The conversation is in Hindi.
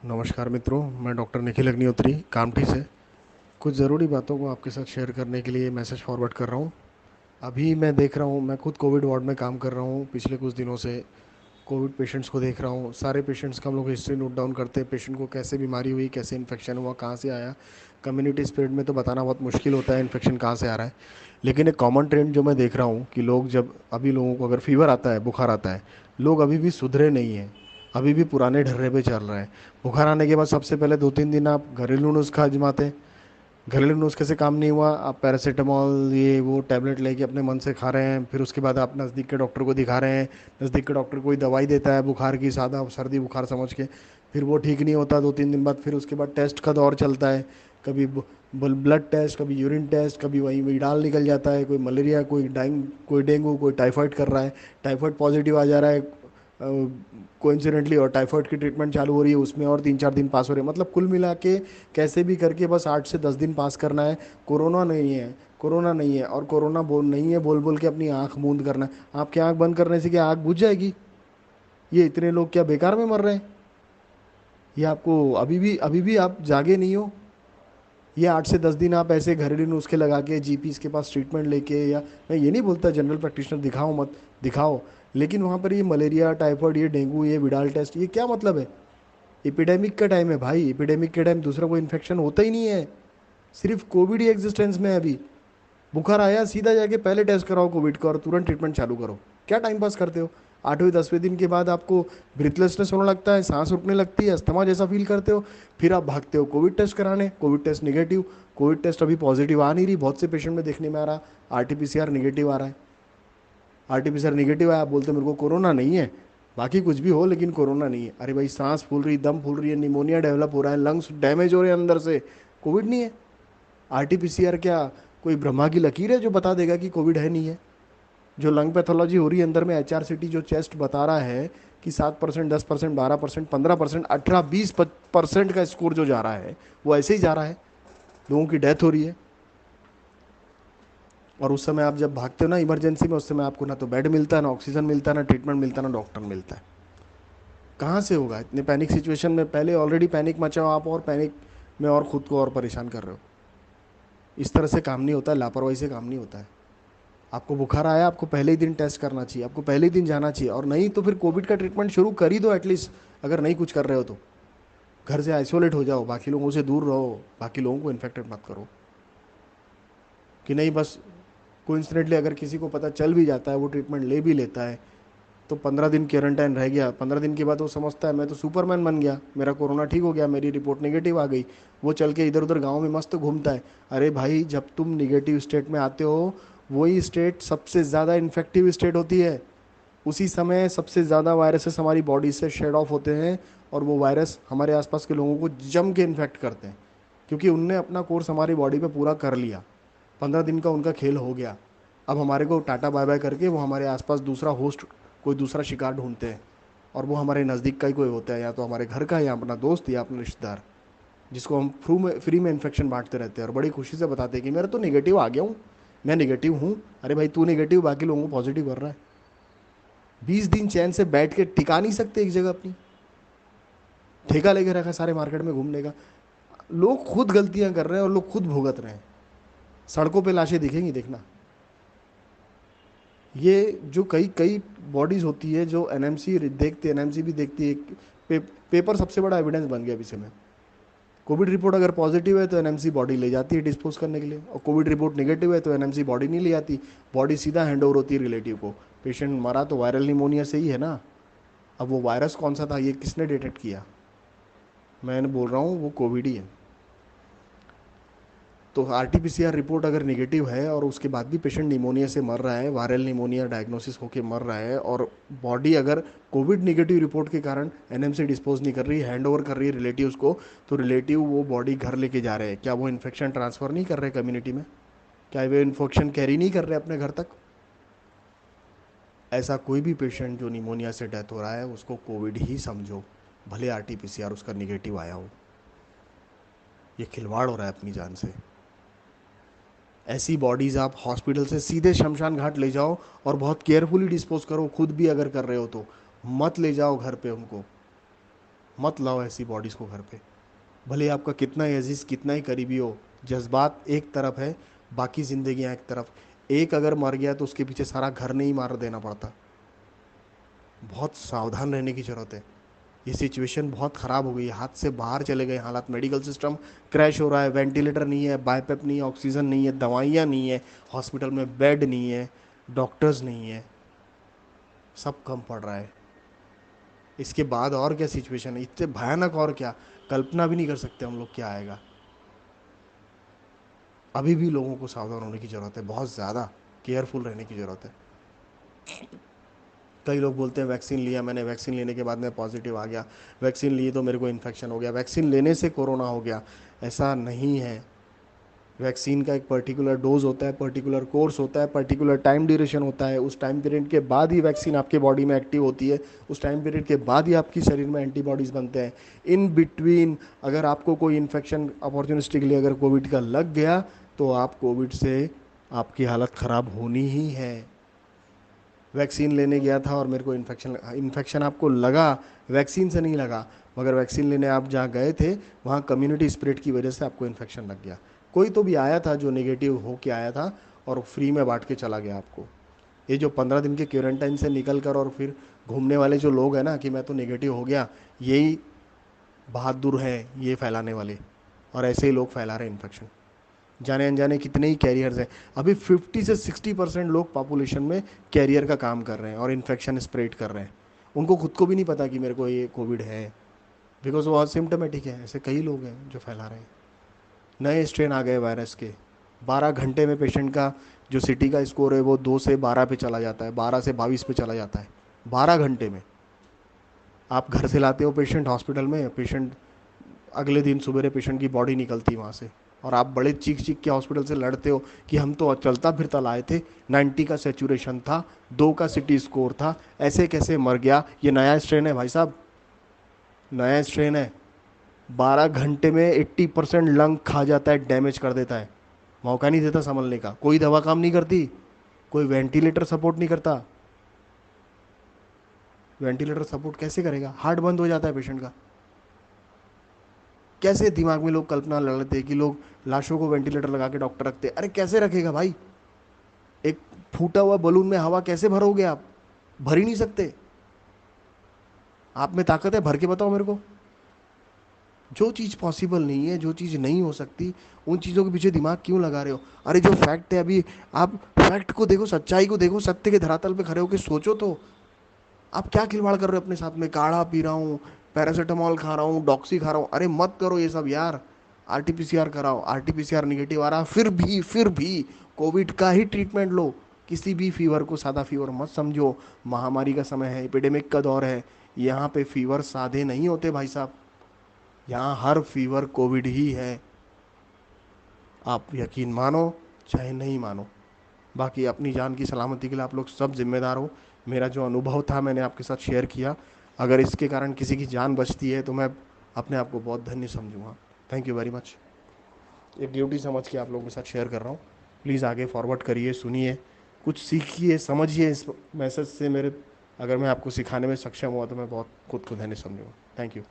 नमस्कार मित्रों, मैं डॉक्टर निखिल अग्निहोत्री कामठी से कुछ ज़रूरी बातों को आपके साथ शेयर करने के लिए मैसेज फॉरवर्ड कर रहा हूँ। अभी मैं देख रहा हूँ, मैं खुद कोविड वार्ड में काम कर रहा हूँ। पिछले कुछ दिनों से कोविड पेशेंट्स को देख रहा हूँ। सारे पेशेंट्स का हम लोग हिस्ट्री नोट डाउन करते हैं, पेशेंट को कैसे बीमारी हुई, कैसे इन्फेक्शन हुआ, कहाँ से आया। कम्युनिटी स्प्रेड में तो बताना बहुत मुश्किल होता है इन्फेक्शन कहाँ से आ रहा है, लेकिन एक कॉमन ट्रेंड जो मैं देख रहा हूँ कि लोग जब अभी लोगों को अगर फीवर आता है, बुखार आता है, लोग अभी भी सुधरे नहीं हैं, अभी भी पुराने ढर्रे पे चल रहे हैं। बुखार आने के बाद सबसे पहले 2-3 दिन आप घरेलू नुस्खा आजमाते हैं। घरेलू नुस्खे से काम नहीं हुआ, आप पैरासीटामॉल ये वो टैबलेट लेके अपने मन से खा रहे हैं। फिर उसके बाद आप नज़दीक के डॉक्टर को दिखा रहे हैं। नज़दीक के डॉक्टर कोई दवाई देता है बुखार की, सादा सर्दी बुखार समझ के। फिर वो ठीक नहीं होता 2-3 दिन बाद। फिर उसके बाद टेस्ट का दौर चलता है। कभी ब्लड टेस्ट, कभी यूरिन टेस्ट, कभी वही विडाल निकल जाता है। कोई मलेरिया, कोई डेंगू, कोई टाइफाइड कर रहा है, टाइफाइड पॉजिटिव आ जा रहा है कोइंसिडेंटली, और टाइफाइड की ट्रीटमेंट चालू हो रही है, उसमें और 3-4 दिन पास हो रहे हैं। मतलब कुल मिला के कैसे भी करके बस 8 से 10 दिन पास करना है। कोरोना नहीं है, कोरोना नहीं है, और कोरोना बोल नहीं है बोल बोल के अपनी आंख मूंद करना है। आपकी आंख बंद करने से क्या आंख बुझ जाएगी? ये इतने लोग क्या बेकार में मर रहे हैं? ये आपको अभी भी आप जागे नहीं हो? ये 8 से 10 दिन आप ऐसे घरेलू नुस्खे लगा के जीपीस के पास ट्रीटमेंट लेके, या मैं ये नहीं बोलता जनरल प्रैक्टिशनर दिखाओ मत, दिखाओ, लेकिन वहाँ पर ये मलेरिया, टाइफाइड, ये डेंगू, ये विडाल टेस्ट, ये क्या मतलब है? एपिडेमिक का टाइम है भाई, एपिडेमिक के टाइम दूसरा कोई इन्फेक्शन होता ही नहीं है। सिर्फ कोविड ही एग्जिस्टेंस में है अभी। बुखार आया, सीधा जाके पहले टेस्ट कराओ कोविड का और तुरंत ट्रीटमेंट चालू करो। क्या टाइम पास करते हो? 8वें 10वें दिन के बाद आपको ब्रीथलेसनेस होने लगता है, सांस रुकने लगती है, अस्थमा जैसा फील करते हो। फिर आप भागते हो कोविड टेस्ट कराने, covid test negative. Covid test अभी पॉजिटिव आ नहीं रही, बहुत से पेशेंट में देखने में आ रहा। आरटीपीसीआर निगेटिव आ रहा है। आरटीपीसीआर निगेटिव आया, आप बोलते मेरे को कोरोना नहीं है, बाकी कुछ भी हो लेकिन कोरोना नहीं है। अरे भाई, सांस फूल रही, दम फूल रही है, निमोनिया डेवलप हो रहा है, लंग्स डैमेज हो रहे हैं अंदर से, कोविड नहीं है। आरटीपीसीआर क्या कोई ब्रह्मा की लकीर है जो बता देगा कि कोविड है नहीं है? जो लंग पैथोलॉजी हो रही है अंदर में, एचआरसीटी जो चेस्ट बता रहा है कि 7%, 10%, 12%, 15%, 18-20% का स्कोर जो जा रहा है, वो ऐसे ही जा रहा है। लोगों की डेथ हो रही है। और उस समय आप जब भागते हो ना इमरजेंसी में, उस समय आपको ना तो बेड मिलता है, ना ऑक्सीजन मिलता है, ना ट्रीटमेंट मिलता है, ना डॉक्टर मिलता है। कहाँ से होगा इतने पैनिक सिचुएशन में? पहले ऑलरेडी पैनिक मचाओ आप, और पैनिक में और खुद को और परेशान कर रहे हो। इस तरह से काम नहीं होता है, लापरवाही से काम नहीं होता है। आपको बुखार आया, आपको पहले ही दिन टेस्ट करना चाहिए, आपको पहले ही दिन जाना चाहिए। और नहीं तो फिर कोविड का ट्रीटमेंट शुरू कर ही दो एटलीस्ट। अगर नहीं कुछ कर रहे हो तो घर से आइसोलेट हो जाओ, बाकी लोगों से दूर रहो, बाकी लोगों को इन्फेक्टेड मत करो। कि नहीं बस कोइंसिडेंटली अगर किसी को पता चल भी जाता है, वो ट्रीटमेंट ले भी लेता है, तो 15 दिन क्वारंटाइन रह गया, 15 दिन के बाद वो समझता है मैं तो सुपरमैन बन गया, मेरा कोरोना ठीक हो गया, मेरी रिपोर्ट नेगेटिव आ गई। वो चल के इधर उधर गाँव में मस्त घूमता है। अरे भाई, जब तुम निगेटिव स्टेट में आते हो, वही स्टेट सबसे ज़्यादा इन्फेक्टिव स्टेट होती है। उसी समय सबसे ज़्यादा वायरसेस हमारी बॉडी से शेड ऑफ होते हैं, और वो वायरस हमारे आसपास के लोगों को जम के इन्फेक्ट करते हैं, क्योंकि उनने अपना कोर्स हमारी बॉडी पे पूरा कर लिया। 15 दिन का उनका खेल हो गया। अब हमारे को टाटा बाय बाय करके वो हमारे आसपास दूसरा होस्ट, कोई दूसरा शिकार ढूंढते हैं। और वो हमारे नज़दीक का ही कोई होता है, या तो हमारे घर का, या अपना दोस्त, या अपना रिश्तेदार, जिसको हम फ्री में इन्फेक्शन बांटते रहते हैं और बड़ी खुशी से बताते हैं कि मेरा तो निगेटिव आ गया हूँ, मैं निगेटिव हूँ। अरे भाई, तू निगेटिव, बाकी लोगों को पॉजिटिव कर रहा है। 20 दिन चैन से बैठ के टिका नहीं सकते एक जगह अपनी। ठेका लेके रखा सारे मार्केट में घूमने का। लोग खुद गलतियां कर रहे हैं और लोग खुद भुगत रहे हैं। सड़कों पे लाशें दिखेंगी, देखना। ये जो कई कई बॉडीज होती है जो एनएमसी देखती है, एनएमसी भी देखती है। पेपर सबसे बड़ा एविडेंस बन गया अभी से में। कोविड रिपोर्ट अगर पॉजिटिव है तो एनएमसी बॉडी ले जाती है डिस्पोज करने के लिए, और कोविड रिपोर्ट नेगेटिव है तो एनएमसी बॉडी नहीं ले जाती। बॉडी सीधा हैंड ओवर होती है रिलेटिव को। पेशेंट मरा तो वायरल निमोनिया से ही है ना। अब वो वायरस कौन सा था, ये किसने डिटेक्ट किया? मैं बोल रहा हूँ वो कोविड ही है। तो आरटीपीसीआर रिपोर्ट अगर निगेटिव है और उसके बाद भी पेशेंट निमोनिया से मर रहा है, वायरल निमोनिया डायग्नोसिस होकर मर रहा है, और बॉडी अगर कोविड निगेटिव रिपोर्ट के कारण एनएमसी डिस्पोज नहीं कर रही, हैंड ओवर कर रही है रिलेटिव्स को, तो रिलेटिव वो बॉडी घर लेके जा रहे हैं, क्या वो इन्फेक्शन ट्रांसफर नहीं कर रहे कम्युनिटी में? क्या वो इन्फेक्शन कैरी नहीं कर रहे अपने घर तक? ऐसा कोई भी पेशेंट जो निमोनिया से डेथ हो रहा है, उसको कोविड ही समझो, भले आरटीपीसीआर उसका निगेटिव आया हो। ये खिलवाड़ हो रहा है अपनी जान से। ऐसी बॉडीज़ आप हॉस्पिटल से सीधे शमशान घाट ले जाओ और बहुत केयरफुली डिस्पोज करो, खुद भी अगर कर रहे हो तो। मत ले जाओ घर पे उनको, मत लाओ ऐसी बॉडीज़ को घर पे, भले आपका कितना ही अजीज़ कितना ही करीबी हो। जज्बात एक तरफ है, बाकी ज़िंदगियाँ एक तरफ। एक अगर मर गया तो उसके पीछे सारा घर नहीं मार देना पड़ता। बहुत सावधान रहने की ज़रूरत है। ये सिचुएशन बहुत ख़राब हो गई है, हाथ से बाहर चले गए हालात। मेडिकल सिस्टम क्रैश हो रहा है, वेंटिलेटर नहीं है, बाईपेप नहीं है, ऑक्सीजन नहीं है, दवाइयाँ नहीं है, हॉस्पिटल में बेड नहीं है, डॉक्टर्स नहीं है, सब कम पड़ रहा है। इसके बाद और क्या सिचुएशन है, इससे भयानक और क्या, कल्पना भी नहीं कर सकते हम लोग क्या आएगा। अभी भी लोगों को सावधान होने की ज़रूरत है, बहुत ज़्यादा केयरफुल रहने की ज़रूरत है। कई लोग बोलते हैं वैक्सीन लिया मैंने, वैक्सीन लेने के बाद मैं पॉजिटिव आ गया, वैक्सीन ली तो मेरे को इन्फेक्शन हो गया, वैक्सीन लेने से कोरोना हो गया। ऐसा नहीं है। वैक्सीन का एक पर्टिकुलर डोज होता है, पर्टिकुलर कोर्स होता है, पर्टिकुलर टाइम ड्यूरेशन होता है। उस टाइम पीरियड के बाद ही वैक्सीन आपके बॉडी में एक्टिव होती है, उस टाइम पीरियड के बाद ही आपकी शरीर में एंटीबॉडीज़ बनते हैं। इन बिटवीन अगर आपको कोई इन्फेक्शन अपॉर्चुनिस्टिकली अगर कोविड का लग गया तो आप कोविड से आपकी हालत ख़राब होनी ही है। वैक्सीन लेने गया था और मेरे को इन्फेक्शन आपको लगा, वैक्सीन से नहीं लगा, मगर वैक्सीन लेने आप जहाँ गए थे वहाँ कम्युनिटी स्प्रेड की वजह से आपको इन्फेक्शन लग गया। कोई तो भी आया था जो नेगेटिव हो के आया था और फ्री में बांट के चला गया आपको। ये जो 15 दिन के क्वारंटाइन से निकल कर और फिर घूमने वाले जो लोग हैं ना कि मैं तो नेगेटिव हो गया, यही बहादुर हैं ये फैलाने वाले, और ऐसे ही लोग फैला रहे हैं इन्फेक्शन। जाने अनजाने कितने ही कैरियर्स हैं। अभी 50 से 60% लोग पॉपुलेशन में कैरियर का काम कर रहे हैं और इन्फेक्शन स्प्रेड कर रहे हैं। उनको खुद को भी नहीं पता कि मेरे को ये कोविड है, बिकॉज वो सिम्टोमेटिक है। ऐसे कई लोग हैं जो फैला रहे हैं। नए स्ट्रेन आ गए वायरस के। 12 घंटे में पेशेंट का जो सिटी का स्कोर है वो 2 से 12 पे चला जाता है, 12 से 22 पे चला जाता है। 12 घंटे में आप घर से लाते हो पेशेंट हॉस्पिटल में, पेशेंट अगले दिन सुबह पेशेंट की बॉडी निकलती है वहाँ से, और आप बड़े चीख चीख के हॉस्पिटल से लड़ते हो कि हम तो चलता फिरता लाए थे, 90 का सेचुरेशन था, 2 का सिटी स्कोर था, ऐसे कैसे मर गया। ये नया स्ट्रेन है भाई साहब, नया स्ट्रेन है। 12 घंटे में 80% लंग खा जाता है, डैमेज कर देता है, मौका नहीं देता संभलने का। कोई दवा काम नहीं करती, कोई वेंटिलेटर सपोर्ट नहीं करता। वेंटिलेटर सपोर्ट कैसे करेगा, हार्ट बंद हो जाता है पेशेंट का। कैसे दिमाग में लोग कल्पना लगाते हैं कि लोग लाशों को वेंटिलेटर लगा के डॉक्टर रखते हैं। अरे कैसे रखेगा भाई, एक फूटा हुआ बलून में हवा कैसे भरोगे आप, भर ही नहीं सकते। आप में ताकत है, भर के बताओ मेरे को। जो चीज़ पॉसिबल नहीं है, जो चीज़ नहीं हो सकती, उन चीज़ों के पीछे दिमाग क्यों लगा रहे हो। अरे जो फैक्ट है, अभी आप फैक्ट को देखो, सच्चाई को देखो, सत्य के धरातल पे खड़े होकर सोचो तो। आप क्या खिलवाड़ कर रहे हो अपने साथ में, काढ़ा पी रहा हूँ, पैरासीटामोल खा रहा हूँ, डॉक्सी खा रहा हूँ। अरे मत करो ये सब यार। आरटीपीसीआर कराओ, आरटीपीसीआर निगेटिव आ रहा, फिर भी कोविड का ही ट्रीटमेंट लो। किसी भी फीवर को सादा फीवर मत समझो। महामारी का समय है, एपिडेमिक का दौर है, यहाँ पे फीवर सादे नहीं होते भाई साहब। यहाँ हर फीवर कोविड ही है, आप यकीन मानो चाहे नहीं मानो। बाकी अपनी जान की सलामती के लिए आप लोग सब जिम्मेदार हो। मेरा जो अनुभव था मैंने आपके साथ शेयर किया। अगर इसके कारण किसी की जान बचती है तो मैं अपने आप को बहुत धन्य समझूंगा। Thank you very much. एक ड्यूटी समझ के आप लोगों के साथ शेयर कर रहा हूँ। प्लीज़ आगे फॉरवर्ड करिए, सुनिए, कुछ सीखिए, समझिए इस मैसेज से। मेरे अगर मैं आपको सिखाने में सक्षम हुआ तो मैं बहुत खुद को धन्य समझूंगा। Thank you.